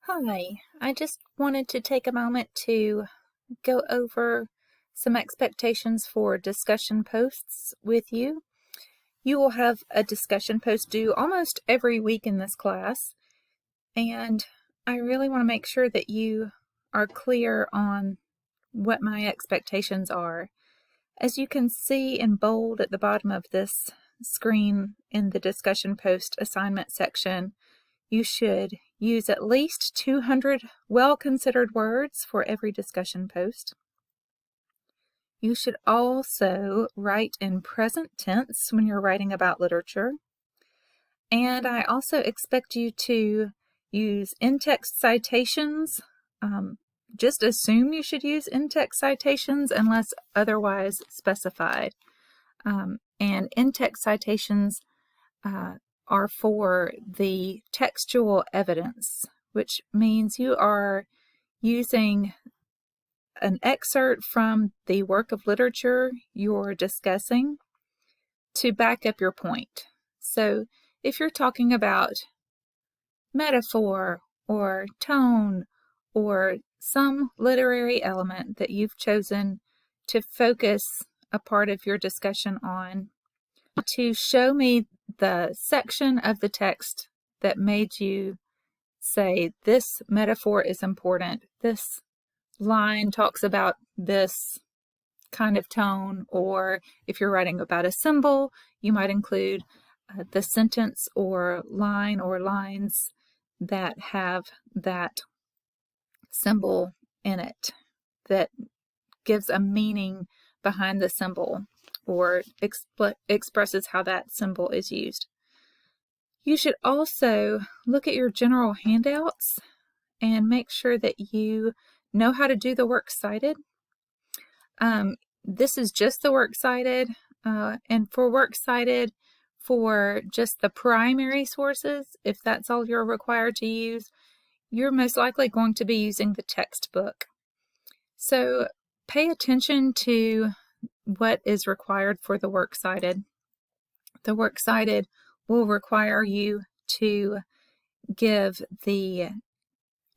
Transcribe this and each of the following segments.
Hi, I just wanted to take a moment to go over some expectations for discussion posts with you. You will have a discussion post due almost every week in this class, and I really want to make sure that you are clear on what my expectations are. As you can see in bold at the bottom of this screen in the discussion post assignment section, you should use at least 200 well-considered words for every discussion post. You should also write in present tense when you're writing about literature. And I also expect you to use in-text citations. Just assume you should use in-text citations unless otherwise specified. And in-text citations are for the textual evidence, which means you are using an excerpt from the work of literature you're discussing to back up your point. So if you're talking about metaphor or tone or some literary element that you've chosen to focus a part of your discussion on, to show me the section of the text that made you say this metaphor is important, this line talks about this kind of tone, or if you're writing about a symbol, you might include the sentence or line or lines that have that symbol in it that gives a meaning behind the symbol or expresses how that symbol is used. You should also look at your general handouts and make sure that you know how to do the works cited. This is just the works cited, and for works cited for just the primary sources, if that's all you're required to use, you're most likely going to be using the textbook. So pay attention to what is required for the works cited. The works cited will require you to give the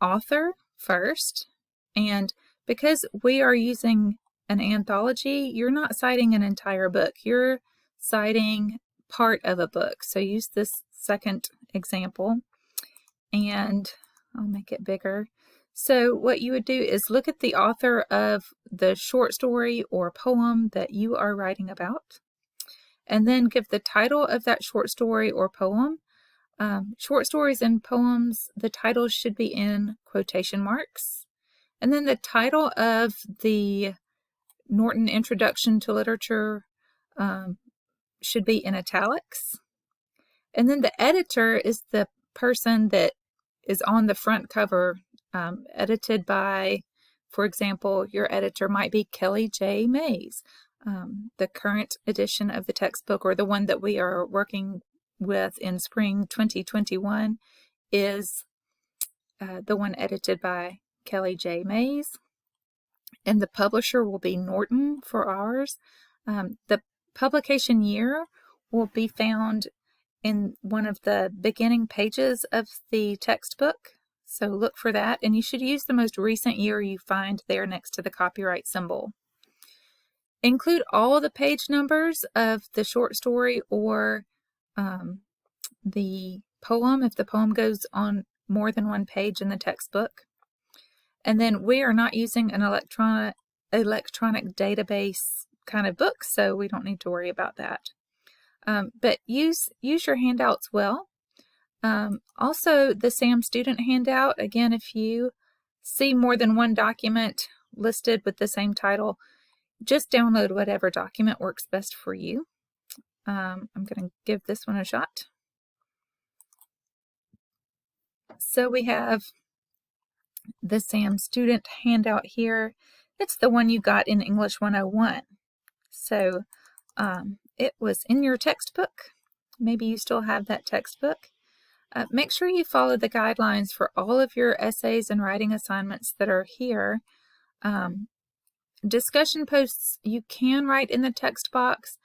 author first, and because we are using an anthology, you're not citing an entire book, you're citing part of a book. So use this second example, and I'll make it bigger. So what you would do is look at the author of the short story or poem that you are writing about, and then give the title of that short story or poem. Short stories and poems, the titles should be in quotation marks. And then the title of the Norton Introduction to Literature should be in italics. And then the editor is the person that is on the front cover, edited by, for example, your editor might be Kelly J. Mays. The current edition of the textbook, or the one that we are working with in spring 2021, is the one edited by Kelly J. Mays. And the publisher will be Norton for ours. The publication year will be found in one of the beginning pages of the textbook. So look for that, and you should use the most recent year you find there next to the copyright symbol. Include all the page numbers of the short story or the poem if the poem goes on more than one page in the textbook. And then we are not using an electronic database kind of book, so we don't need to worry about that. But use your handouts well. Also, the SAM student handout, again, if you see more than one document listed with the same title, just download whatever document works best for you. I'm going to give this one a shot. So we have the SAM student handout here. It's the one you got in English 101. So it was in your textbook. Maybe you still have that textbook. Make sure you follow the guidelines for all of your essays and writing assignments that are here. Discussion posts you can write in the text box,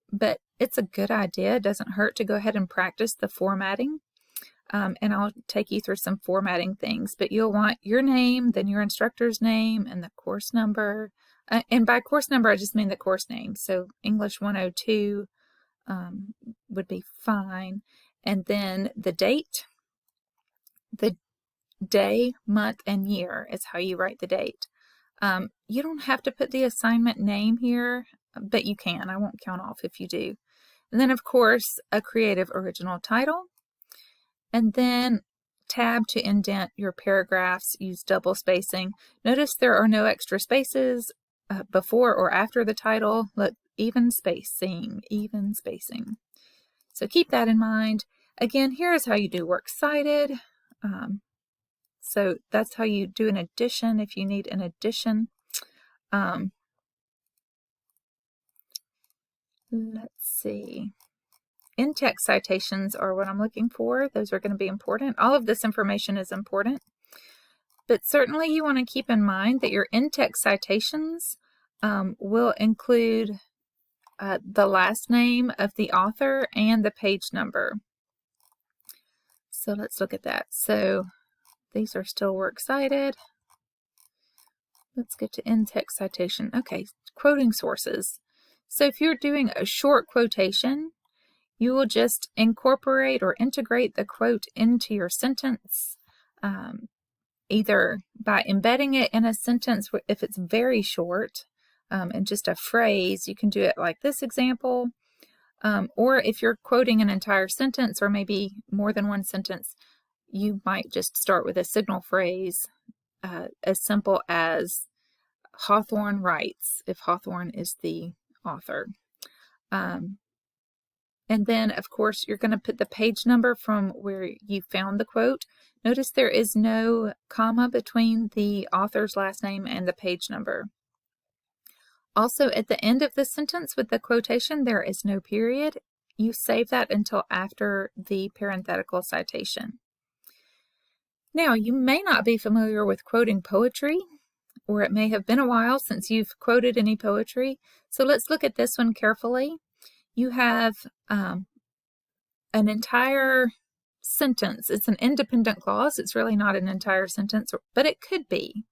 but it's a good idea. It doesn't hurt to go ahead and practice the formatting. and I'll take you through some formatting things, but you'll want your name, then your instructor's name, and the course number. And by course number, I just mean the course name. So English 102 would be fine. And then the date, the day, month, and year is how you write the date. You don't have to put the assignment name here, but you can. I won't count off if you do. And then, of course, a creative original title. And then tab to indent your paragraphs. Use double spacing. Notice there are no extra spaces before or after the title. Look, even spacing, even spacing. So keep that in mind. Again, here is how you do works cited. So that's how you do an addition if you need an addition. Let's see. In-text citations are what I'm looking for. Those are going to be important. All of this information is important. But certainly you want to keep in mind that your in-text citations will include the last name of the author and the page number. So let's look at that. So these are still works cited. Let's get to in-text citation. Okay, quoting sources. So if you're doing a short quotation, you will just incorporate or integrate the quote into your sentence, either by embedding it in a sentence if it's very short, and just a phrase. You can do it like this example, or if you're quoting an entire sentence or maybe more than one sentence, you might just start with a signal phrase as simple as Hawthorne writes, if Hawthorne is the author. And then, of course, you're going to put the page number from where you found the quote. Notice there is no comma between the author's last name and the page number. Also, at the end of the sentence with the quotation, there is no period. You save that until after the parenthetical citation. Now, you may not be familiar with quoting poetry, or it may have been a while since you've quoted any poetry. So let's look at this one carefully. You have an entire sentence. It's an independent clause. It's really not an entire sentence, but it could be.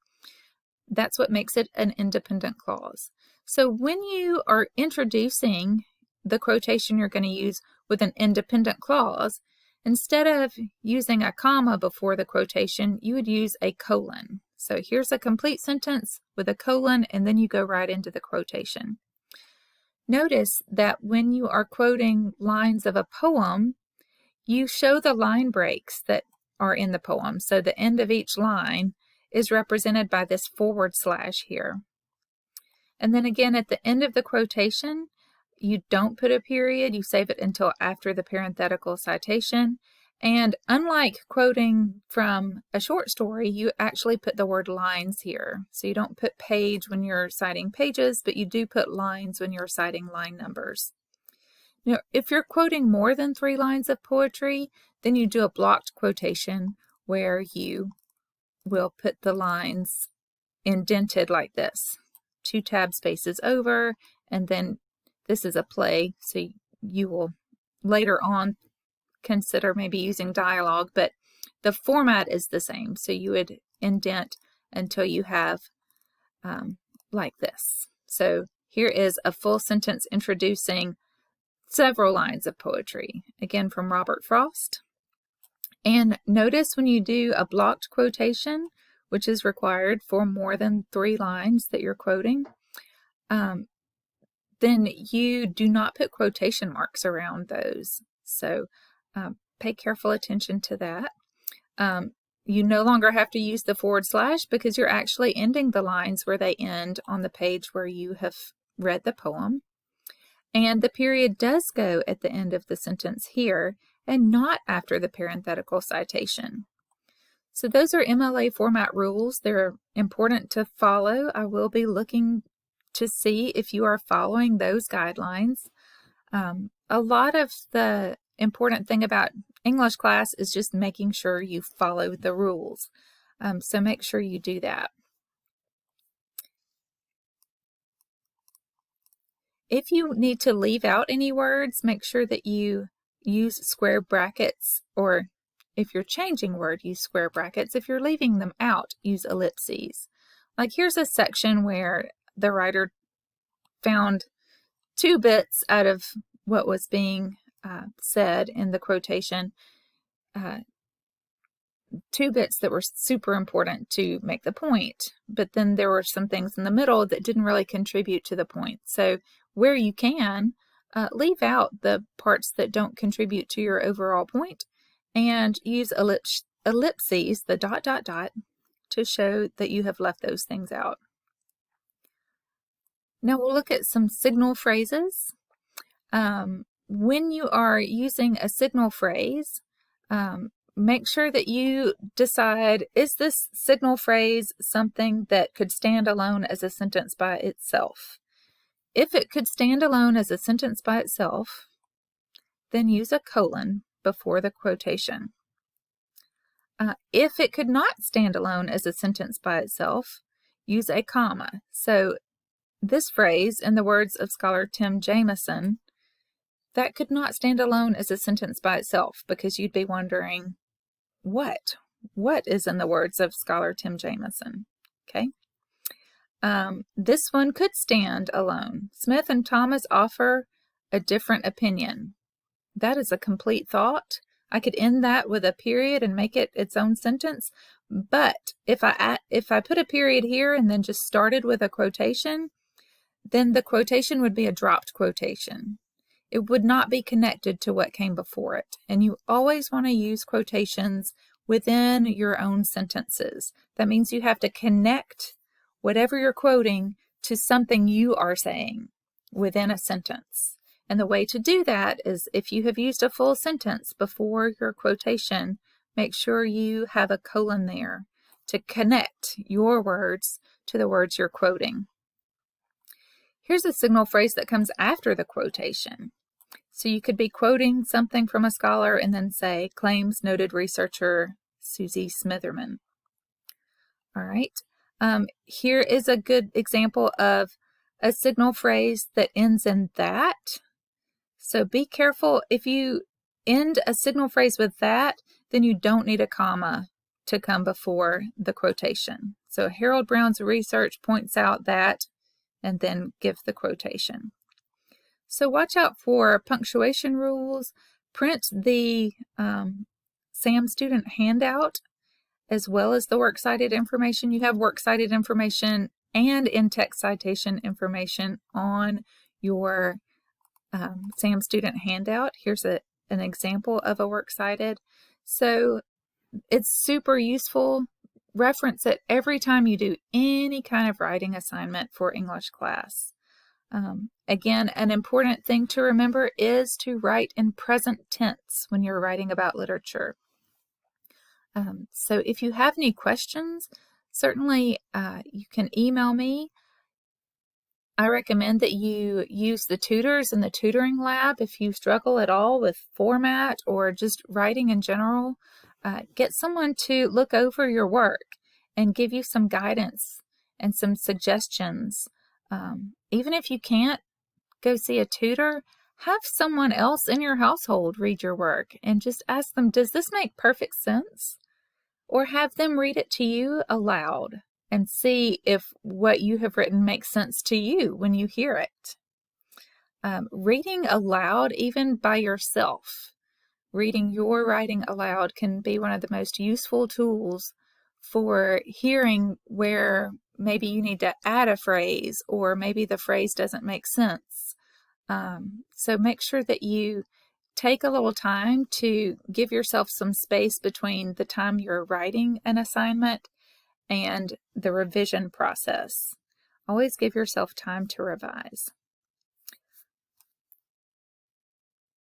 That's what makes it an independent clause. So when you are introducing the quotation you're going to use with an independent clause, instead of using a comma before the quotation, you would use a colon. So here's a complete sentence with a colon, and then you go right into the quotation. Notice that when you are quoting lines of a poem, you show the line breaks that are in the poem. So the end of each line is represented by this / here. And then again, at the end of the quotation, you don't put a period. You save it until after the parenthetical citation. And unlike quoting from a short story, you actually put the word lines here. So you don't put page when you're citing pages, but you do put lines when you're citing line numbers. Now, if you're quoting more than 3 lines of poetry, then you do a blocked quotation where you will put the lines indented like this, 2 tab spaces over, and then this is a play, so you will later on consider maybe using dialogue, but the format is the same. So you would indent until you have like this. So here is a full sentence introducing several lines of poetry, again from Robert Frost. And notice when you do a blocked quotation, which is required for more than 3 lines that you're quoting, then you do not put quotation marks around those. So pay careful attention to that. You no longer have to use the / because you're actually ending the lines where they end on the page where you have read the poem. And the period does go at the end of the sentence here and not after the parenthetical citation. So those are MLA format rules. They're important to follow. I will be looking to see if you are following those guidelines. A lot of the important thing about English class is just making sure you follow the rules. So make sure you do that. If you need to leave out any words, make sure that you use square brackets or If you're changing word, use square brackets. If you're leaving them out, use ellipses. Like here's a section where the writer found 2 bits out of what was being said in the quotation, 2 bits that were super important to make the point, but then there were some things in the middle that didn't really contribute to the point. So where you can, leave out the parts that don't contribute to your overall point and use ellipses, the ... to show that you have left those things out. Now we'll look at some signal phrases. When you are using a signal phrase, make sure that you decide, is this signal phrase something that could stand alone as a sentence by itself? If it could stand alone as a sentence by itself, then use a colon before the quotation. If it could not stand alone as a sentence by itself, use a comma. So this phrase, in the words of scholar Tim Jameson, that could not stand alone as a sentence by itself, because you'd be wondering, what is in the words of scholar Tim Jameson? Okay. This one could stand alone. Smith and Thomas offer a different opinion. That is a complete thought. I could end that with a period and make it its own sentence. But if I put a period here and then just started with a quotation, then the quotation would be a dropped quotation. It would not be connected to what came before it. And you always want to use quotations within your own sentences. That means you have to connect whatever you're quoting to something you are saying within a sentence. And the way to do that is, if you have used a full sentence before your quotation, make sure you have a colon there to connect your words to the words you're quoting. Here's a signal phrase that comes after the quotation. So you could be quoting something from a scholar and then say, claims noted researcher Susie Smitherman. All right. Here is a good example of a signal phrase that ends in that. So be careful. If you end a signal phrase with that, then you don't need a comma to come before the quotation. So Harold Brown's research points out that, and then give the quotation. So watch out for punctuation rules. Print the SAM student handout as well as the works cited information. You have works cited information and in-text citation information on your SAM student handout. Here's an example of a works cited. So it's super useful. Reference it every time you do any kind of writing assignment for English class. Again, an important thing to remember is to write in present tense when you're writing about literature. So if you have any questions, certainly you can email me. I recommend that you use the tutors in the tutoring lab if you struggle at all with format or just writing in general. Get someone to look over your work and give you some guidance and some suggestions. Even if you can't go see a tutor, have someone else in your household read your work and just ask them, does this make perfect sense? Or have them read it to you aloud and see if what you have written makes sense to you when you hear it. Reading aloud, even by yourself, reading your writing aloud can be one of the most useful tools for hearing where maybe you need to add a phrase or maybe the phrase doesn't make sense. So make sure that you take a little time to give yourself some space between the time you're writing an assignment and the revision process. Always give yourself time to revise.